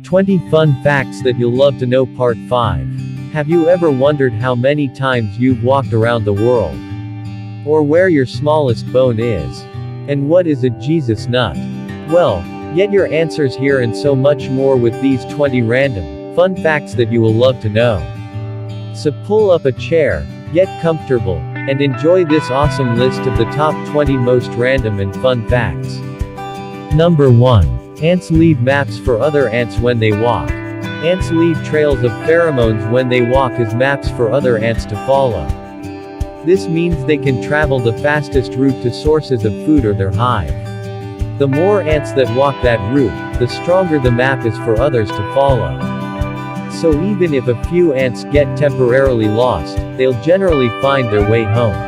20 Fun Facts That You'll Love to Know Part 5. Have you ever wondered how many times you've walked around the world? Or where your smallest bone is? And what is a Jesus nut? Well, get your answers here and so much more with these 20 random, fun facts that you will love to know. So pull up a chair, get comfortable, and enjoy this awesome list of the top 20 most random and fun facts. Number 1. Ants leave maps for other ants when they walk. Ants leave trails of pheromones when they walk as maps for other ants to follow. This means they can travel the fastest route to sources of food or their hive. The more ants that walk that route, the stronger the map is for others to follow. So even if a few ants get temporarily lost, they'll generally find their way home.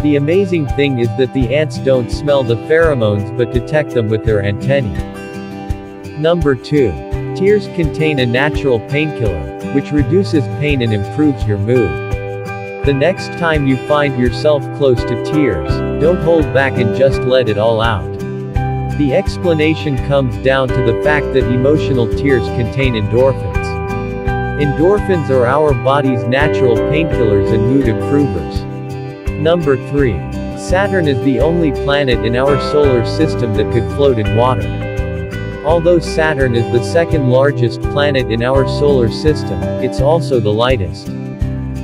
The amazing thing is that the ants don't smell the pheromones but detect them with their antennae. Number 2. Tears contain a natural painkiller, which reduces pain and improves your mood. The next time you find yourself close to tears, don't hold back and just let it all out. The explanation comes down to the fact that emotional tears contain endorphins. Endorphins are our body's natural painkillers and mood improvers. Number 3. Saturn is the only planet in our solar system that could float in water. Although Saturn is the second largest planet in our solar system, it's also the lightest.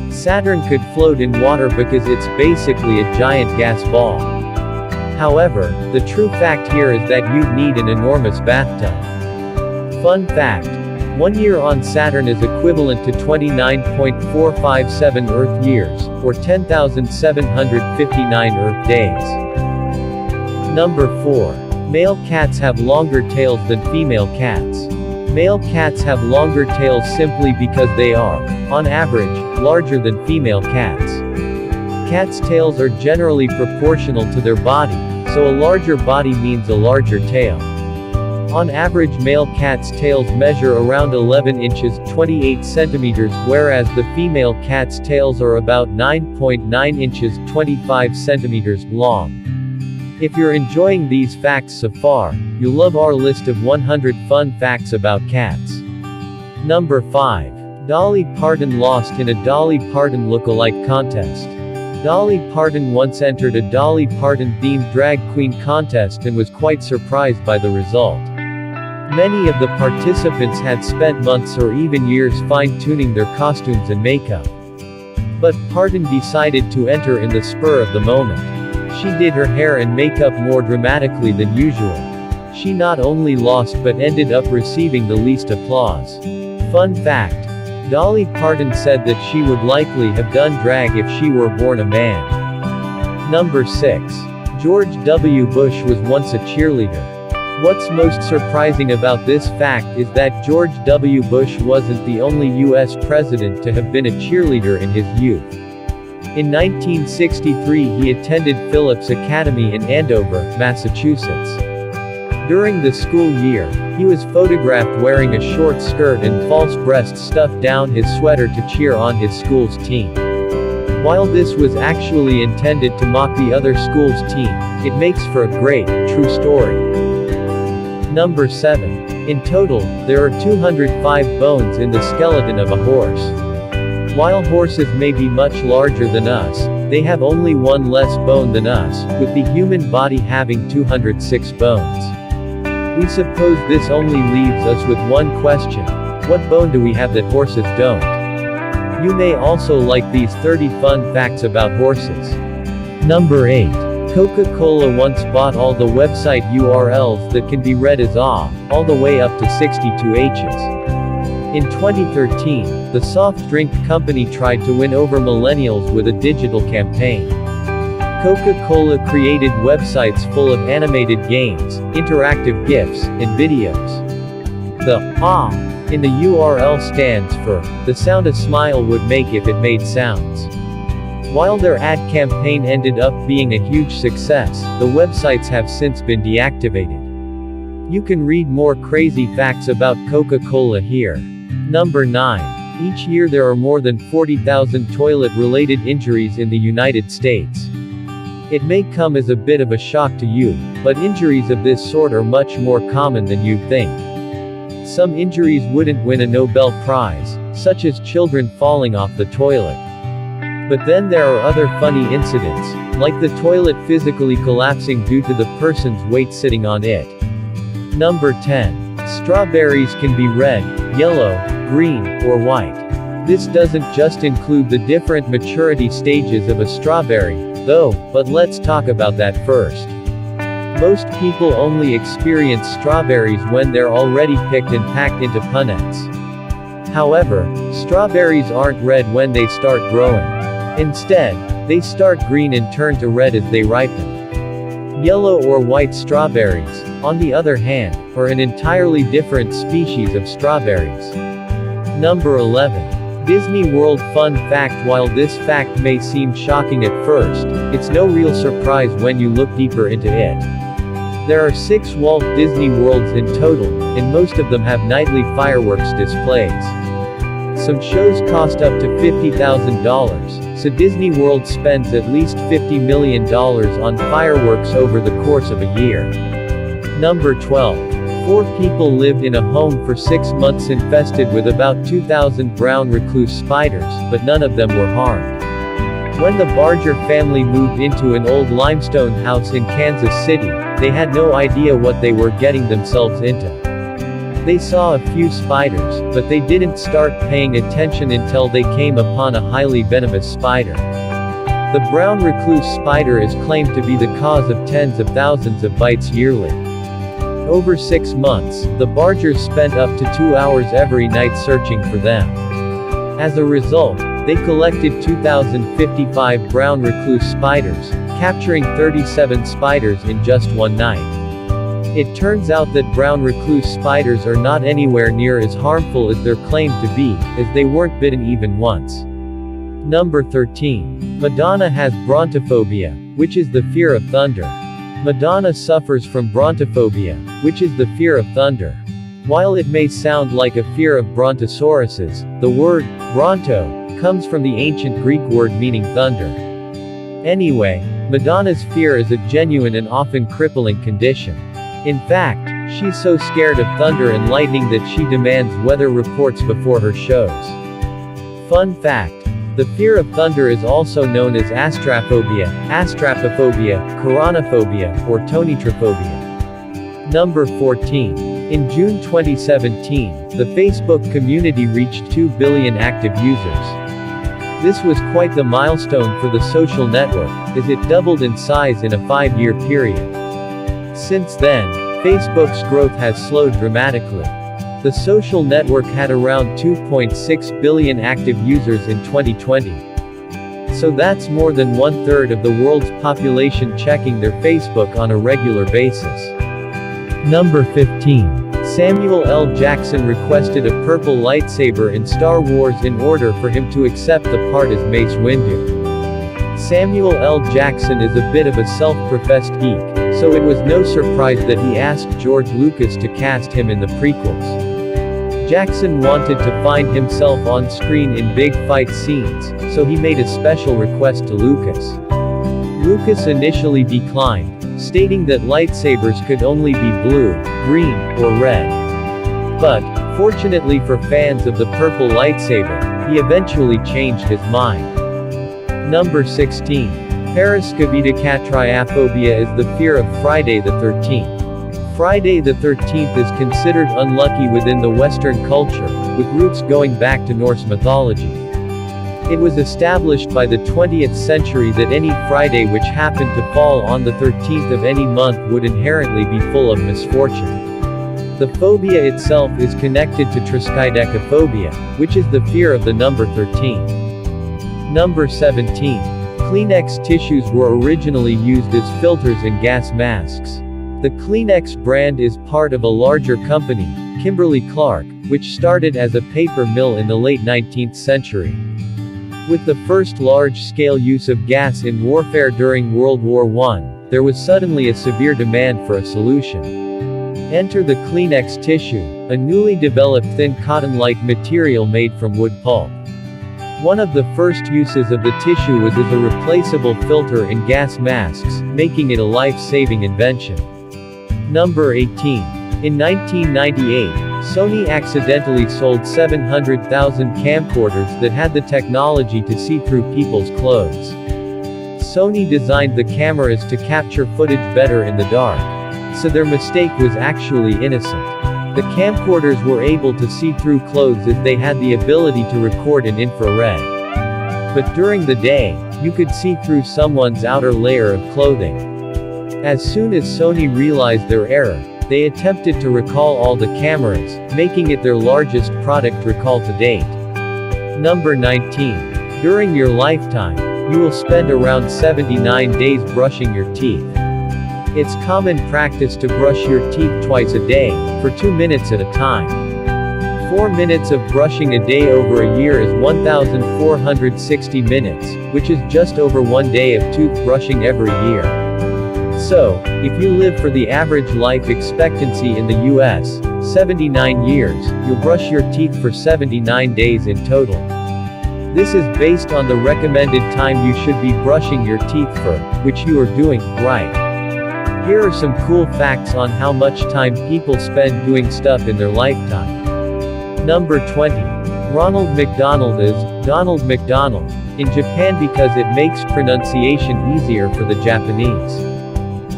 Saturn could float in water because it's basically a giant gas ball. However, the true fact here is that you'd need an enormous bathtub. Fun fact. 1 year on Saturn is equivalent to 29.457 Earth years, or 10,759 Earth days. Number 4. Male cats have longer tails than female cats. Male cats have longer tails simply because they are, on average, larger than female cats. Cats' tails are generally proportional to their body, so a larger body means a larger tail. On average, male cats' tails measure around 11 inches 28 centimeters, whereas the female cats' tails are about 9.9 inches 25 centimeters long. If you're enjoying these facts so far, you'll love our list of 100 fun facts about cats. Number 5. Dolly Parton lost in a Dolly Parton lookalike contest. Dolly Parton once entered a Dolly Parton-themed drag queen contest and was quite surprised by the result. Many of the participants had spent months or even years fine-tuning their costumes and makeup. But Parton decided to enter in the spur of the moment. She did her hair and makeup more dramatically than usual. She not only lost but ended up receiving the least applause. Fun fact. Dolly Parton said that she would likely have done drag if she were born a man. Number 6. George W. Bush was once a cheerleader. What's most surprising about this fact is that George W. Bush wasn't the only U.S. president to have been a cheerleader in his youth. In 1963 he attended Phillips Academy in Andover, Massachusetts. During the school year, he was photographed wearing a short skirt and false breasts stuffed down his sweater to cheer on his school's team. While this was actually intended to mock the other school's team, it makes for a great, true story. Number 7. In total, there are 205 bones in the skeleton of a horse. While horses may be much larger than us, they have only one less bone than us, with the human body having 206 bones. We suppose this only leaves us with one question. What bone do we have that horses don't? You may also like these 30 fun facts about horses. Number 8. Coca-Cola once bought all the website URLs that can be read as all the way up to 62 H's. In 2013, the soft drink company tried to win over millennials with a digital campaign. Coca-Cola created websites full of animated games, interactive GIFs, and videos. The "ah" in the URL stands for the sound a smile would make if it made sounds. While their ad campaign ended up being a huge success, the websites have since been deactivated. You can read more crazy facts about Coca-Cola here. Number 9. Each year there are more than 40,000 toilet-related injuries in the United States. It may come as a bit of a shock to you, but injuries of this sort are much more common than you'd think. Some injuries wouldn't win a Nobel Prize, such as children falling off the toilet. But then there are other funny incidents, like the toilet physically collapsing due to the person's weight sitting on it. Number 10. Strawberries can be red, yellow, green, or white. This doesn't just include the different maturity stages of a strawberry, though, but let's talk about that first. Most people only experience strawberries when they're already picked and packed into punnets. However, strawberries aren't red when they start growing. Instead, they start green and turn to red as they ripen. Yellow or white strawberries, on the other hand, are an entirely different species of strawberries. Number 11. Disney World fun fact. While this fact may seem shocking at first, it's no real surprise when you look deeper into it. There are 6 Walt Disney Worlds in total, and most of them have nightly fireworks displays. Some shows cost up to $50,000, so Disney World spends at least $50 million on fireworks over the course of a year. Number 12. 4 people lived in a home for 6 months infested with about 2,000 brown recluse spiders, but none of them were harmed. When the Barger family moved into an old limestone house in Kansas City, they had no idea what they were getting themselves into. They saw a few spiders, but they didn't start paying attention until they came upon a highly venomous spider. The brown recluse spider is claimed to be the cause of tens of thousands of bites yearly. Over 6 months, the Bargers spent up to 2 hours every night searching for them. As a result, they collected 2,055 brown recluse spiders, capturing 37 spiders in just one night. It turns out that brown recluse spiders are not anywhere near as harmful as they're claimed to be, as they weren't bitten even once. Number 13. Madonna has brontophobia, which is the fear of thunder. Madonna suffers from brontophobia, which is the fear of thunder. While it may sound like a fear of brontosauruses, the word bronto comes from the ancient Greek word meaning thunder. Anyway, Madonna's fear is a genuine and often crippling condition. In fact, she's so scared of thunder and lightning that she demands weather reports before her shows. Fun fact: the fear of thunder is also known as astraphobia, astrapophobia, coronaphobia, or toiletrelated. Number 14. In June 2017, the Facebook community reached 2 billion active users. This was quite the milestone for the social network, as it doubled in size in a 5-year period. Since then, Facebook's growth has slowed dramatically. The social network had around 2.6 billion active users in 2020. So that's more than 1/3 of the world's population checking their Facebook on a regular basis. Number 15. Samuel L. Jackson requested a purple lightsaber in Star Wars in order for him to accept the part as Mace Windu. Samuel L. Jackson is a bit of a self-professed geek, so it was no surprise that he asked George Lucas to cast him in the prequels. Jackson wanted to find himself on screen in big fight scenes, so he made a special request to Lucas. Lucas initially declined, stating that lightsabers could only be blue, green, or red. But, fortunately for fans of the purple lightsaber, he eventually changed his mind. Number 16. Peruvian catriaphobia is the fear of Friday the 13th. Friday the 13th is considered unlucky within the Western culture, with roots going back to Norse mythology. It was established by the 20th century that any Friday which happened to fall on the 13th of any month would inherently be full of misfortune. The phobia itself is connected to triskaidekaphobia, which is the fear of the number 13. Number 17. Kleenex tissues were originally used as filters in gas masks. The Kleenex brand is part of a larger company, Kimberly-Clark, which started as a paper mill in the late 19th century. With the first large-scale use of gas in warfare during World War I, there was suddenly a severe demand for a solution. Enter the Kleenex tissue, a newly developed thin cotton-like material made from wood pulp. One of the first uses of the tissue was as a replaceable filter in gas masks, making it a life-saving invention. Number 18. In 1998, Sony accidentally sold 700,000 camcorders that had the technology to see through people's clothes. Sony designed the cameras to capture footage better in the dark. So their mistake was actually innocent. The camcorders were able to see through clothes as they had the ability to record in infrared. But during the day, you could see through someone's outer layer of clothing. As soon as Sony realized their error, they attempted to recall all the cameras, making it their largest product recall to date. Number 19. During your lifetime, you will spend around 79 days brushing your teeth. It's common practice to brush your teeth twice a day, for 2 minutes at a time. 4 minutes of brushing a day over a year is 1,460 minutes, which is just over 1 day of toothbrushing every year. So, if you live for the average life expectancy in the US, 79 years, you'll brush your teeth for 79 days in total. This is based on the recommended time you should be brushing your teeth for, which you are doing right. Here are some cool facts on how much time people spend doing stuff in their lifetime. Number 20. Ronald McDonald is Donald McDonald in Japan because it makes pronunciation easier for the Japanese.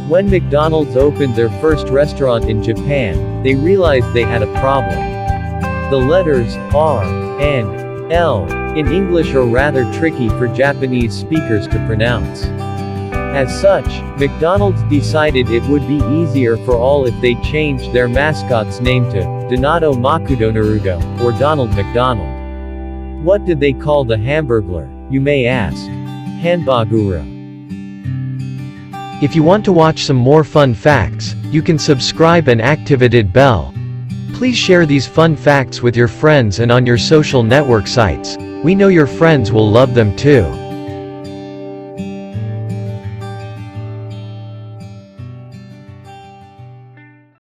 When McDonald's opened their first restaurant in Japan, they realized they had a problem. The letters R and L in English are rather tricky for Japanese speakers to pronounce. As such, McDonald's decided it would be easier for all if they changed their mascot's name to Donato Makudo Naruto, or Donald McDonald. What did they call the Hamburglar, you may ask? Hanbagura. If you want to watch some more fun facts, you can subscribe and activate bell. Please share these fun facts with your friends and on your social network sites. We know your friends will love them too.